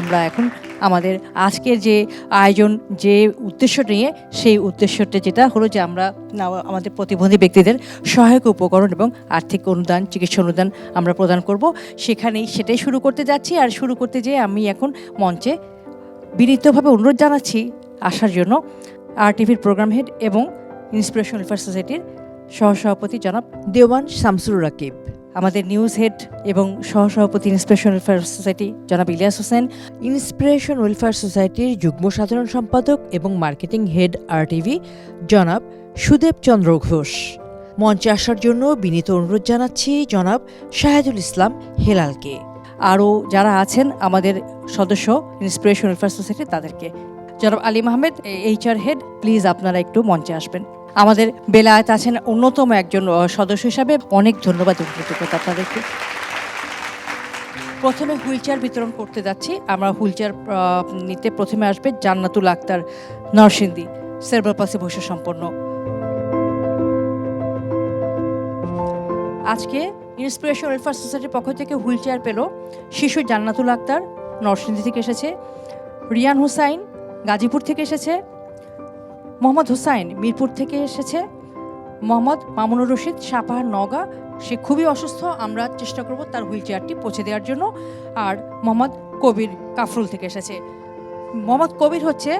আমরা এখন আমাদের আজকের যে আয়োজন, যে উদ্দেশ্য নিয়ে, সেই উদ্দেশ্যটা যেটা হলো যে আমরা আমাদের প্রতিবন্ধী ব্যক্তিদের সহায়ক উপকরণ এবং আর্থিক অনুদান, চিকিৎসা অনুদান আমরা প্রদান করব। সেটাই শুরু করতে যাচ্ছি। আর শুরু করতে যেয়ে আমি এখন মঞ্চে বিনীতভাবে অনুরোধ জানাচ্ছি আসার জন্য RTVর প্রোগ্রাম হেড এবং ইন্সপিরেশন ওয়েলফেয়ার সোসাইটির সহসভাপতি জনাব দেওয়ান শামসুর রাকিব, আমাদের নিউজ হেড এবং সহসভাপতি ইন্সপিরেশন ওয়েলফেয়ার সোসাইটি জনাব ইলিয়াস হোসেন, ইন্সপিরেশন ওয়েলফেয়ার সোসাইটির যুগ্ম সাধারণ সম্পাদক এবং মার্কেটিং হেড RTV জনাব সুদেব চন্দ্র ঘোষ। মঞ্চে আসার জন্য বিনীত অনুরোধ জানাচ্ছি জনাব শাহেদুল ইসলাম হেলালকে। আরও যারা আছেন আমাদের সদস্য ইন্সপিরেশন ওয়েলফেয়ার সোসাইটি, তাদেরকে। জনাব আলিম আহমেদ, HR হেড, প্লিজ আপনারা একটু মঞ্চে আসবেন। আমাদের বেলায়েত আছেন অন্যতম একজন সদস্য হিসাবে, অনেক ধন্যবাদ এবং কৃতজ্ঞতা আপনাদেরকে। প্রথমে হুইল চেয়ার বিতরণ করতে যাচ্ছি আমরা। হুইল চেয়ার নিতে প্রথমে আসবে জান্নাতুল আক্তার, নরসিংদী, সেরেব্রাল পালসি বৈশ্য সম্পন্ন। আজকে ইন্সপিরেশন ওয়েলফেয়ার সোসাইটির পক্ষ থেকে হুইল চেয়ার পেল শিশু জান্নাতুল আক্তার, নরসিংদী থেকে এসেছে, রিয়ান হুসাইন গাজীপুর থেকে এসেছে, মোহাম্মদ হুসাইন মিরপুর থেকে এসেছে, মোহাম্মদ মামুনুর রশিদ সাপাহার নওগাঁ, সে খুবই অসুস্থ, আমরা চেষ্টা করব তার হুইল চেয়ারটি পৌঁছে দেওয়ার জন্য। আর মোহাম্মদ কবির কাফরুল থেকে এসেছে। মোহাম্মদ কবির হচ্ছে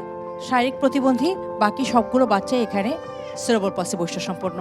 শারীরিক প্রতিবন্ধী, বাকি সবগুলো বাচ্চা এখানে সেরেব্রাল পালসি বৈশ্য সম্পন্ন।